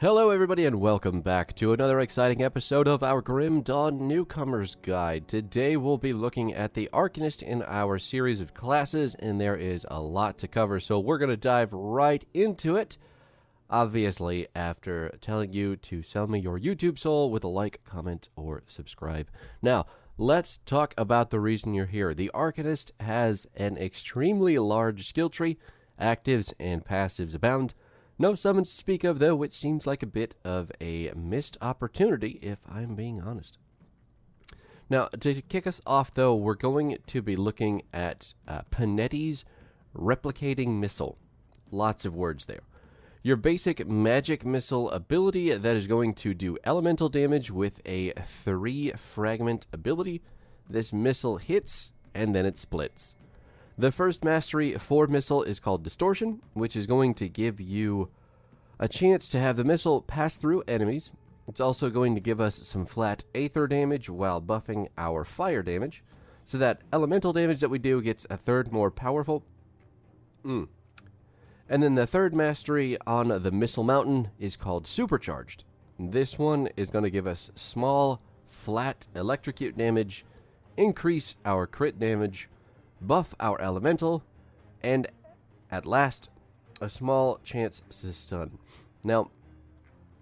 Hello everybody and welcome back to another exciting episode of our Grim Dawn Newcomer's Guide. Today we'll be looking at the Arcanist in our series of classes, and there is a lot to cover, so we're going to dive right into it. Obviously, after telling you to sell me your YouTube soul with a like, comment, or subscribe. Now, let's talk about the reason you're here. The Arcanist has an extremely large skill tree. Actives and passives abound. No summons to speak of, though, which seems like a bit of a missed opportunity, if I'm being honest. Now, to kick us off, though, we're going to be looking at Panetti's Replicating Missile. Lots of words there. Your basic magic missile ability that is going to do elemental damage with a 3-fragment ability. This missile hits, and then it splits. The first mastery for missile is called Distortion, which is going to give you a chance to have the missile pass through enemies. It's also going to give us some flat aether damage while buffing our fire damage, so that elemental damage that we do gets a third more powerful. And then the third mastery on the Missile Mountain is called Supercharged. This one is going to give us small, flat electrocute damage, increase our crit damage, buff our elemental, and at last, a small chance to stun. Now,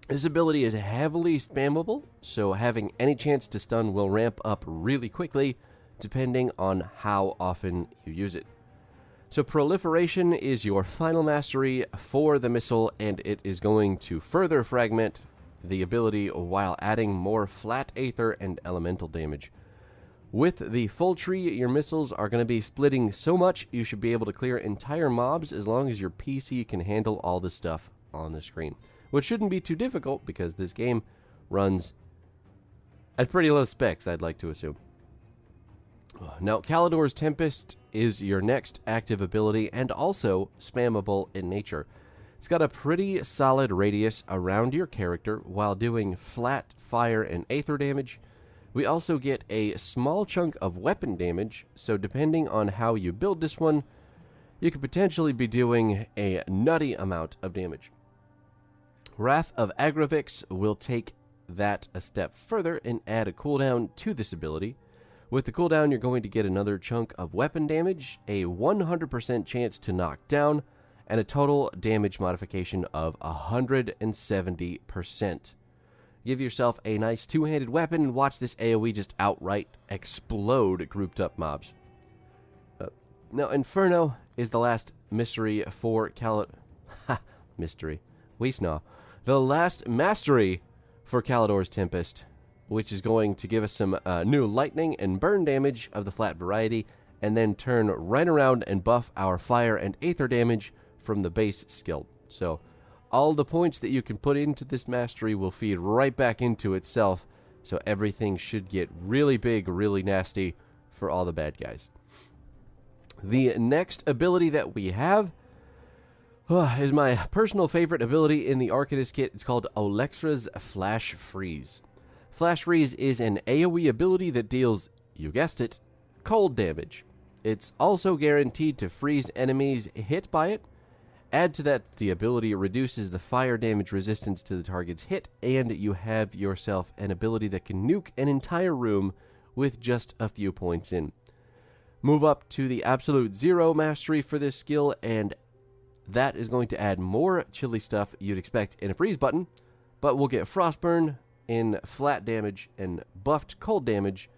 this ability is heavily spammable, so having any chance to stun will ramp up really quickly, depending on how often you use it. So Proliferation is your final mastery for the missile, and it is going to further fragment the ability while adding more flat aether and elemental damage. With the full tree, your missiles are going to be splitting so much you should be able to clear entire mobs as long as your PC can handle all the stuff on the screen. Which shouldn't be too difficult because this game runs at pretty low specs, I'd like to assume. Now, Callidor's Tempest is your next active ability and also spammable in nature. It's got a pretty solid radius around your character while doing flat fire and aether damage. We also get a small chunk of weapon damage, so depending on how you build this one, you could potentially be doing a nutty amount of damage. Wrath of Agravix will take that a step further and add a cooldown to this ability. With the cooldown, you're going to get another chunk of weapon damage, a 100% chance to knock down, and a total damage modification of 170%. Give yourself a nice two-handed weapon and watch this AoE just outright explode grouped up mobs. Now, Inferno is the last mystery for mystery. The last mastery for Callidor's Tempest, which is going to give us some new lightning and burn damage of the flat variety, and then turn right around and buff our fire and aether damage from the base skill. So, all the points that you can put into this mastery will feed right back into itself, so everything should get really big, really nasty for all the bad guys. The next ability that we have is my personal favorite ability in the Arcanist kit. It's called Olexra's Flash Freeze. Flash Freeze is an AoE ability that deals, you guessed it, cold damage. It's also guaranteed to freeze enemies hit by it. Add to that, the ability reduces the fire damage resistance to the target's hit, and you have yourself an ability that can nuke an entire room with just a few points in. Move up to the absolute 0 mastery for this skill, and that is going to add more chilly stuff you'd expect in a freeze button, but we'll get Frostburn in flat damage and buffed cold damage,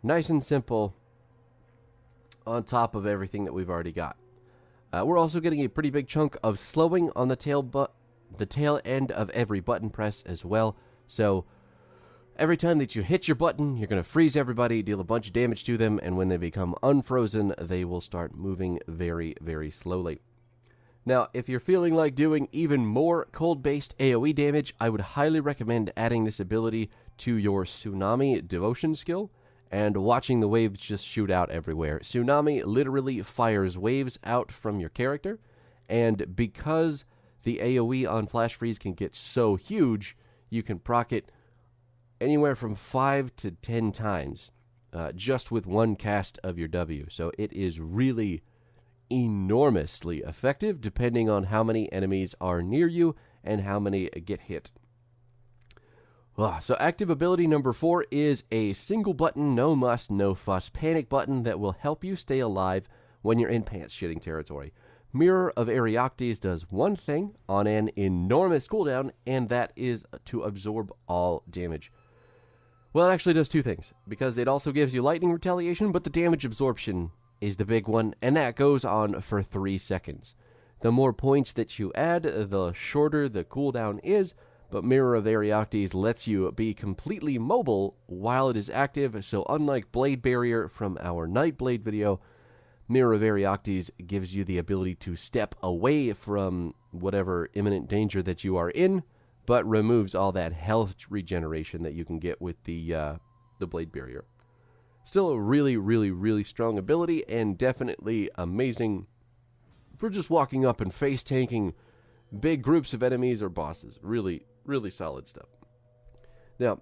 nice and simple, on top of everything that we've already got. We're also getting a pretty big chunk of slowing on the tail end of every button press as well. So every time that you hit your button, you're going to freeze everybody, deal a bunch of damage to them, and when they become unfrozen, they will start moving very, very slowly. Now, if you're feeling like doing even more cold-based AoE damage, I would highly recommend adding this ability to your Tsunami Devotion skill and watching the waves just shoot out everywhere. Tsunami literally fires waves out from your character, and because the AoE on Flash Freeze can get so huge, you can proc it anywhere from 5 to 10 times just with one cast of your W. So it is really enormously effective depending on how many enemies are near you and how many get hit. So active ability number 4 is a single button, no muss, no fuss panic button that will help you stay alive when you're in pants shitting territory. Mirror of Areoctes does one thing on an enormous cooldown, and that is to absorb all damage. Well, it actually does two things, because it also gives you lightning retaliation, but the damage absorption is the big one, and that goes on for 3 seconds. The more points that you add, the shorter the cooldown is, but Mirror of Areoctes lets you be completely mobile while it is active, so unlike Blade Barrier from our Nightblade video, Mirror of Areoctes gives you the ability to step away from whatever imminent danger that you are in, but removes all that health regeneration that you can get with the Blade Barrier. Still a really, really, really strong ability, and definitely amazing for just walking up and face tanking big groups of enemies or bosses. Really, really solid stuff. Now,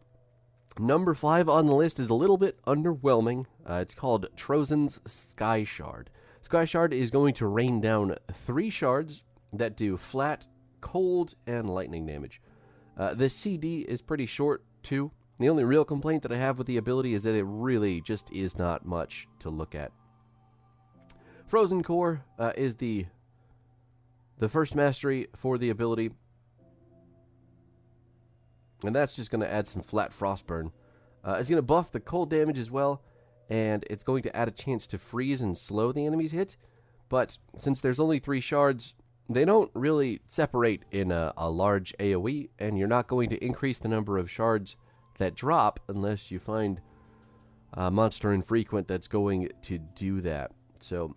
number 5 on the list is a little bit underwhelming. It's called Trozan's Sky Shard. Sky Shard is going to rain down 3 shards that do flat, cold, and lightning damage. The CD is pretty short, too. The only real complaint that I have with the ability is that it really just is not much to look at. Frozen Core is the first mastery for the ability, and that's just going to add some flat frostburn. It's going to buff the cold damage as well, and it's going to add a chance to freeze and slow the enemy's hit, but since there's only 3 shards, they don't really separate in a large AoE, and you're not going to increase the number of shards that drop unless you find a monster infrequent that's going to do that. So,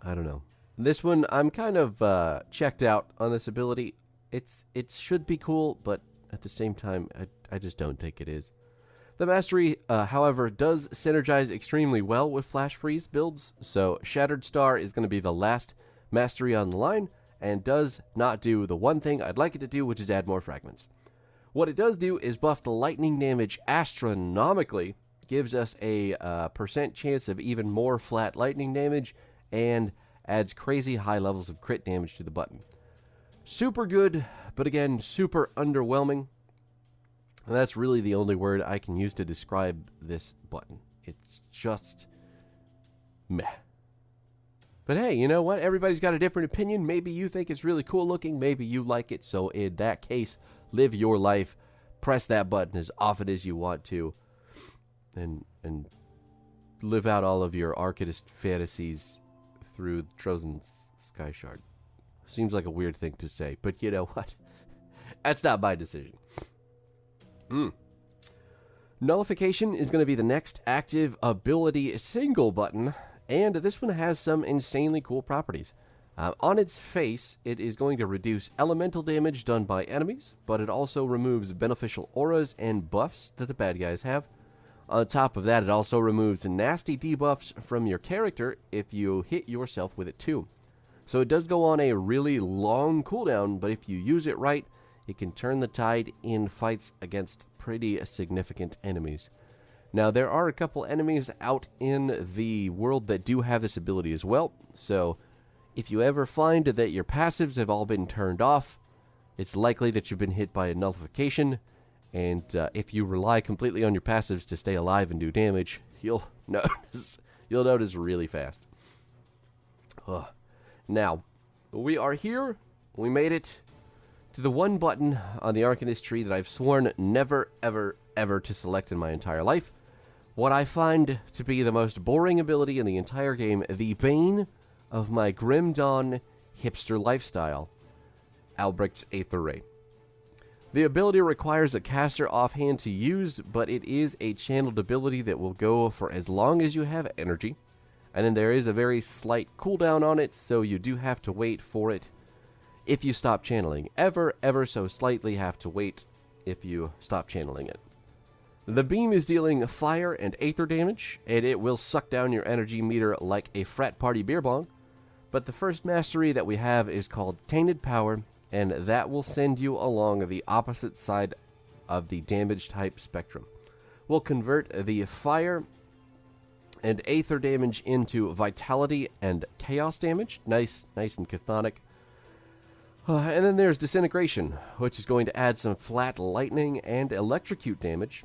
I don't know. This one, I'm kind of checked out on this ability. It should be cool, but at the same time, I just don't think it is. The mastery, however, does synergize extremely well with Flash Freeze builds, so Shattered Star is going to be the last mastery on the line, and does not do the one thing I'd like it to do, which is add more fragments. What it does do is buff the lightning damage astronomically, gives us a % chance of even more flat lightning damage, and adds crazy high levels of crit damage to the button. Super good, but again, super underwhelming. And that's really the only word I can use to describe this button. It's just meh. But hey, you know what? Everybody's got a different opinion. Maybe you think it's really cool looking. Maybe you like it. So in that case, live your life. Press that button as often as you want to. And live out all of your Arcanist fantasies through Trozan's Sky Shard. Seems like a weird thing to say, but you know what? That's not my decision. Nullification is going to be the next active ability single button, and this one has some insanely cool properties. On its face, it is going to reduce elemental damage done by enemies, but it also removes beneficial auras and buffs that the bad guys have. On top of that, it also removes nasty debuffs from your character if you hit yourself with it too. So it does go on a really long cooldown, but if you use it right, it can turn the tide in fights against pretty significant enemies. Now, there are a couple enemies out in the world that do have this ability as well, so if you ever find that your passives have all been turned off, it's likely that you've been hit by a nullification, and if you rely completely on your passives to stay alive and do damage, you'll notice really fast. Now, we are here. We made it to the one button on the Arcanist tree that I've sworn never, ever, ever to select in my entire life. What I find to be the most boring ability in the entire game, the bane of my Grim Dawn hipster lifestyle, Albrecht's Aether Ray. The ability requires a caster offhand to use, but it is a channeled ability that will go for as long as you have energy. And then there is a very slight cooldown on it, so you do have to wait for it if you stop channeling. Ever so slightly have to wait if you stop channeling it. The beam is dealing fire and aether damage, and it will suck down your energy meter like a frat party beer bong. But the first mastery that we have is called Tainted Power, and that will send you along the opposite side of the damage type spectrum. We'll convert the fire and aether damage into vitality and chaos damage. Nice and chthonic. And then there's Disintegration, which is going to add some flat lightning and electrocute damage.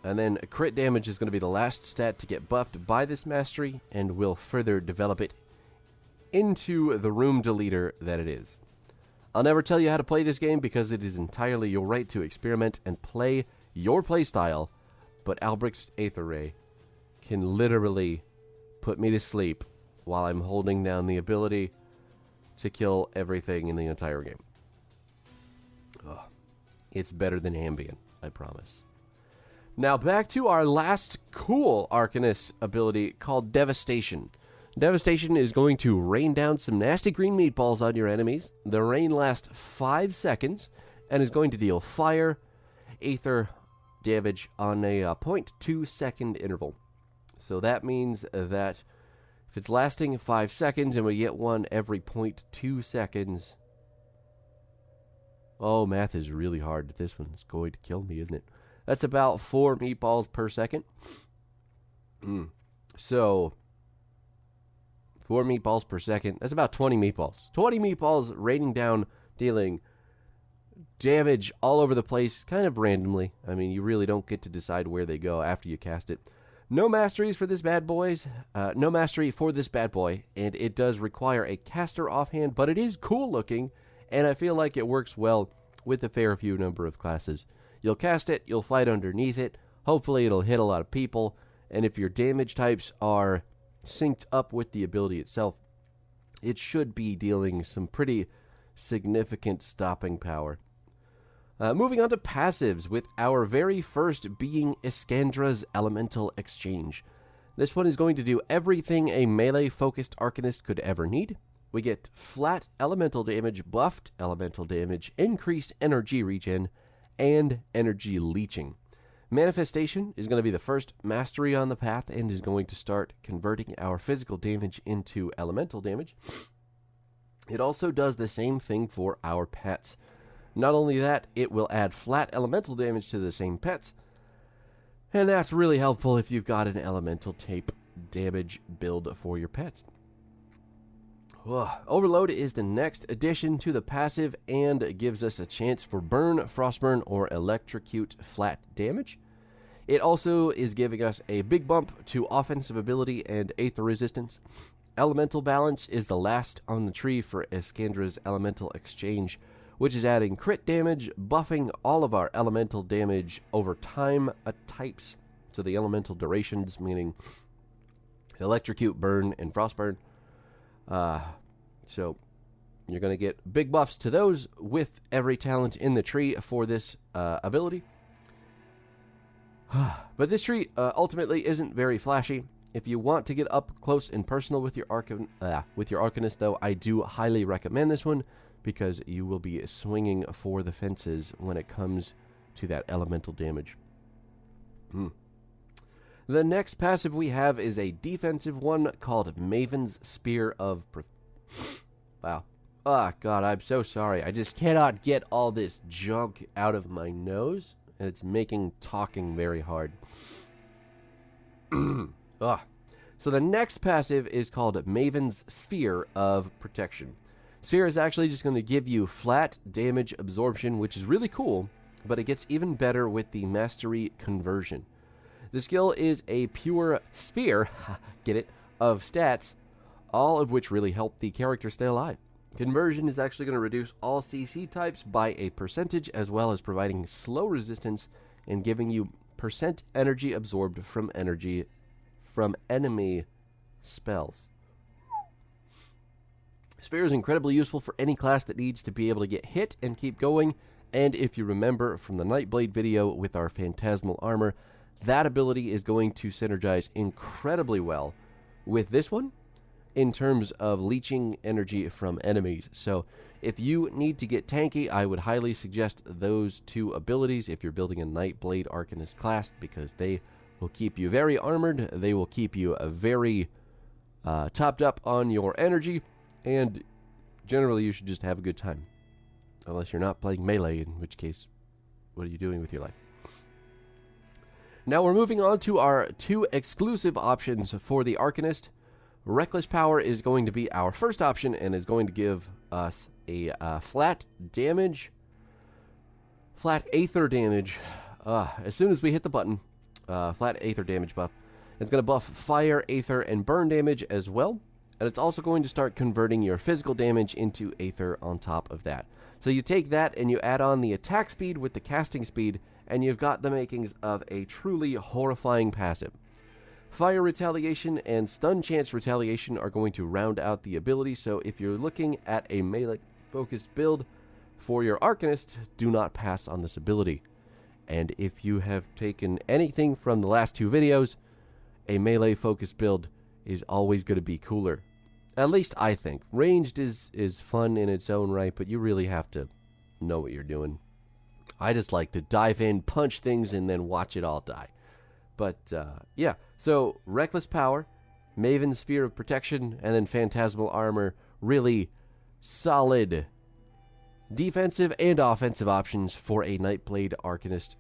And then crit damage is going to be the last stat to get buffed by this mastery, and will further develop it into the room deleter that it is. I'll never tell you how to play this game because it is entirely your right to experiment and play your playstyle, but Albrecht's Aether Ray can literally put me to sleep while I'm holding down the ability to kill everything in the entire game. Oh, it's better than Ambient, I promise. Now back to our last cool Arcanist ability called Devastation. Devastation is going to rain down some nasty green meatballs on your enemies. The rain lasts 5 seconds and is going to deal fire, aether damage on a 0.2 second interval. So that means that if it's lasting 5 seconds and we get one every 0.2 seconds... Oh, math is really hard. This one's going to kill me, isn't it? That's about 4 meatballs per second. So, 4 meatballs per second. That's about 20 meatballs. 20 meatballs raining down, dealing damage all over the place, kind of randomly. I mean, you really don't get to decide where they go after you cast it. No masteries for this bad boys. No mastery for this bad boy, and it does require a caster offhand, but it is cool looking, and I feel like it works well with a fair few number of classes. You'll cast it, you'll fight underneath it, hopefully it'll hit a lot of people, and if your damage types are synced up with the ability itself, it should be dealing some pretty significant stopping power. Moving on to passives, with our very first being Iskandra's Elemental Exchange. This one is going to do everything a melee-focused Arcanist could ever need. We get flat elemental damage, buffed elemental damage, increased energy regen, and energy leeching. Manifestation is going to be the first mastery on the path and is going to start converting our physical damage into elemental damage. It also does the same thing for our pets. Not only that, it will add flat elemental damage to the same pets, and that's really helpful if you've got an elemental tape damage build for your pets. Overload is the next addition to the passive and gives us a chance for burn, frostburn, or electrocute flat damage. It also is giving us a big bump to offensive ability and aether resistance. Elemental balance is the last on the tree for Iskandra's Elemental Exchange, which is adding crit damage, buffing all of our elemental damage over time types, so the elemental durations, meaning electrocute, burn, and frostburn. So you're going to get big buffs to those with every talent in the tree for this ability. But this tree ultimately isn't very flashy. If you want to get up close and personal with your Arcanist, though, I do highly recommend this one because you will be swinging for the fences when it comes to that elemental damage. The next passive we have is a defensive one called Maven's Spear of... Wow. Oh, God, I'm so sorry. I just cannot get all this junk out of my nose, and it's making talking very hard. So the next passive is called Maven's Sphere of Protection. Sphere is actually just going to give you flat damage absorption, which is really cool, but it gets even better with the Mastery Conversion. The skill is a pure sphere, get it, of stats, all of which really help the character stay alive. Conversion is actually going to reduce all CC types by a percentage, as well as providing slow resistance and giving you percent energy absorbed from enemy spells. Sphere is incredibly useful for any class that needs to be able to get hit and keep going, and if you remember from the Nightblade video with our Phantasmal Armor, that ability is going to synergize incredibly well with this one in terms of leeching energy from enemies. So if you need to get tanky, I would highly suggest those two abilities if you're building a Nightblade Arcanist class, because they will keep you very armored, they will keep you very topped up on your energy, and generally you should just have a good time. Unless you're not playing melee, in which case, what are you doing with your life? Now we're moving on to our two exclusive options for the Arcanist. Reckless Power is going to be our first option and is going to give us a flat aether damage. As soon as we hit the button, flat aether damage buff. It's going to buff fire, aether, and burn damage as well. And it's also going to start converting your physical damage into aether on top of that. So you take that and you add on the attack speed with the casting speed, and you've got the makings of a truly horrifying passive. Fire Retaliation and Stun Chance Retaliation are going to round out the ability, so if you're looking at a melee-focused build for your Arcanist, do not pass on this ability. And if you have taken anything from the last two videos, a melee-focused build is always going to be cooler. At least I think. Ranged is fun in its own right, but you really have to know what you're doing. I just like to dive in, punch things, and then watch it all die. But, yeah. So, Reckless Power, Maven Sphere of Protection, and then Phantasmal Armor. Really solid defensive and offensive options for a Nightblade Arcanist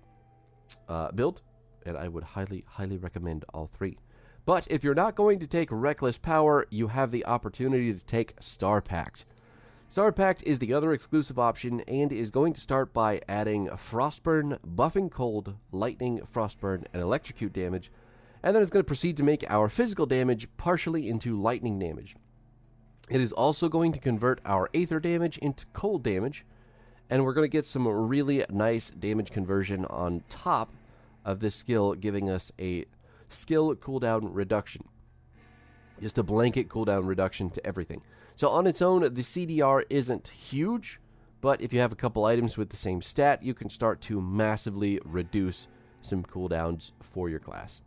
build. And I would highly, highly recommend all three. But if you're not going to take Reckless Power, you have the opportunity to take Star Pact. Star Pact is the other exclusive option and is going to start by adding Frostburn, Buffing Cold, Lightning, Frostburn, and Electrocute damage. And then it's going to proceed to make our physical damage partially into lightning damage. It is also going to convert our Aether damage into cold damage. And we're going to get some really nice damage conversion on top of this skill, giving us a skill cooldown reduction. Just a blanket cooldown reduction to everything. So on its own, the CDR isn't huge, but if you have a couple items with the same stat, you can start to massively reduce some cooldowns for your class.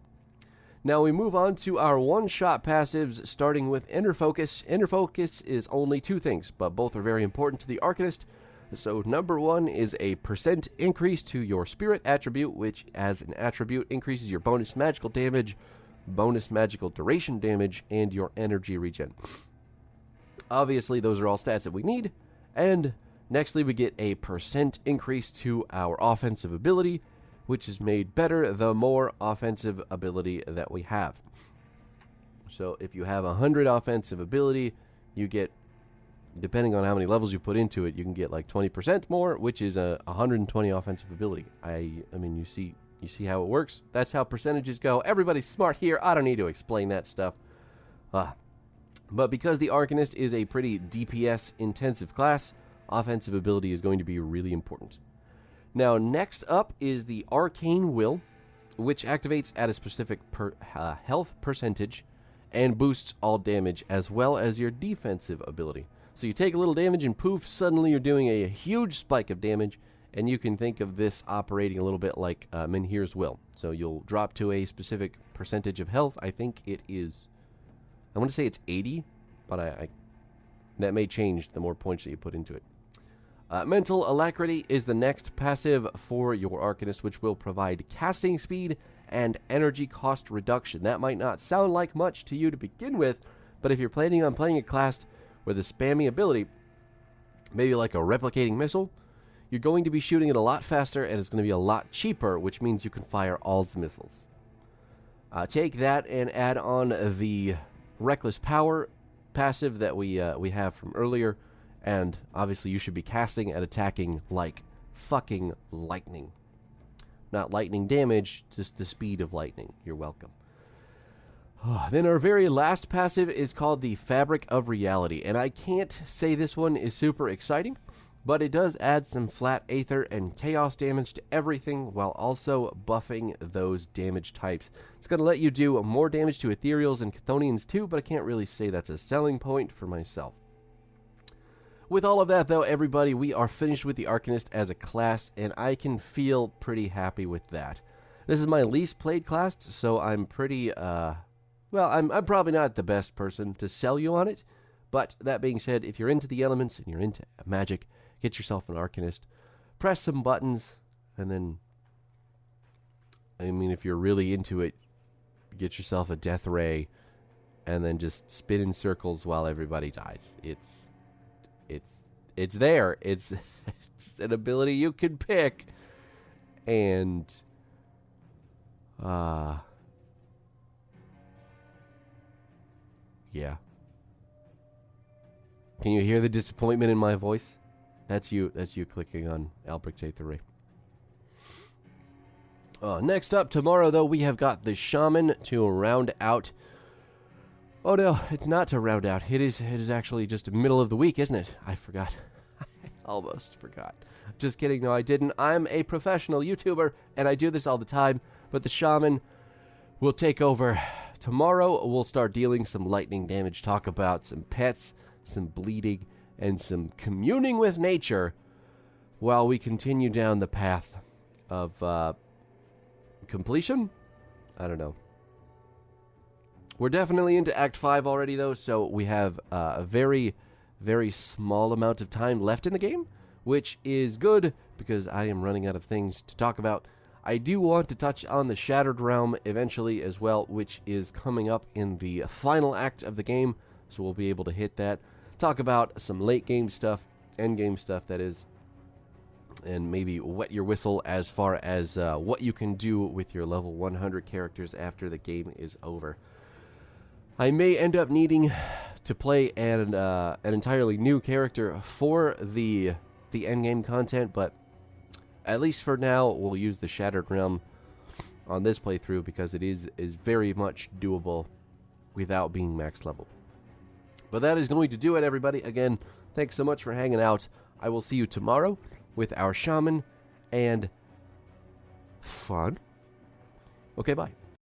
Now we move on to our one-shot passives, starting with Inner Focus. Inner Focus is only two things, but both are very important to the Arcanist. So number one is a % increase to your Spirit attribute, which as an attribute increases your bonus magical damage, bonus magical duration damage, and your energy regen. Obviously, those are all stats that we need. And nextly, we get a % increase to our offensive ability, which is made better the more offensive ability that we have. So if you have 100 offensive ability, you get, depending on how many levels you put into it, you can get like 20% more, which is a 120 offensive ability. I mean, you see how it works. That's how percentages go. Everybody's smart here. I don't need to explain that stuff. But because the Arcanist is a pretty DPS intensive class, offensive ability is going to be really important. Now, next up is the Arcane Will, which activates at a specific health percentage and boosts all damage as well as your defensive ability. So you take a little damage and poof, suddenly you're doing a huge spike of damage, and you can think of this operating a little bit like Menhir's Will. So you'll drop to a specific percentage of health. I think it is, I want to say it's 80, but that may change the more points that you put into it. Mental Alacrity is the next passive for your Arcanist, which will provide casting speed and energy cost reduction. That might not sound like much to you to begin with, but if you're planning on playing a class with a spammy ability, maybe like a replicating missile, you're going to be shooting it a lot faster and it's going to be a lot cheaper, which means you can fire all the missiles. Take that and add on the Reckless Power passive that we have from earlier, and obviously you should be casting and attacking like fucking lightning. Not lightning damage, just the speed of lightning. You're welcome. Then our very last passive is called the Fabric of Reality, and I can't say this one is super exciting, but it does add some flat aether and chaos damage to everything while also buffing those damage types. It's going to let you do more damage to ethereals and chthonians too, but I can't really say that's a selling point for myself. With all of that, though, everybody, we are finished with the Arcanist as a class, and I can feel pretty happy with that. This is my least played class, so I'm pretty, well, I'm probably not the best person to sell you on it, but that being said, if you're into the elements and you're into magic, get yourself an Arcanist, press some buttons, and then, I mean, if you're really into it, get yourself a Death Ray, and then just spin in circles while everybody dies. It's there. It's an ability you can pick. And yeah. Can you hear the disappointment in my voice? That's you clicking on Albrecht Aether. Next up, tomorrow, though, we have got the Shaman to round out. Oh, no, it's not to round out. It is actually just the middle of the week, isn't it? I forgot. I almost forgot. Just kidding. No, I didn't. I'm a professional YouTuber, and I do this all the time. But the Shaman will take over. Tomorrow, we'll start dealing some lightning damage, talk about some pets, some bleeding, and some communing with nature while we continue down the path of completion? I don't know. We're definitely into Act 5 already, though, so we have a very, very small amount of time left in the game, which is good because I am running out of things to talk about. I do want to touch on the Shattered Realm eventually as well, which is coming up in the final act of the game, so we'll be able to hit that. Talk about some late-game stuff, end-game stuff, that is, and maybe wet your whistle as far as what you can do with your level 100 characters after the game is over. I may end up needing to play an entirely new character for the endgame content, but at least for now, we'll use the Shattered Realm on this playthrough because it is very much doable without being max level. But that is going to do it, everybody. Again, thanks so much for hanging out. I will see you tomorrow with our Shaman and fun. Okay, bye.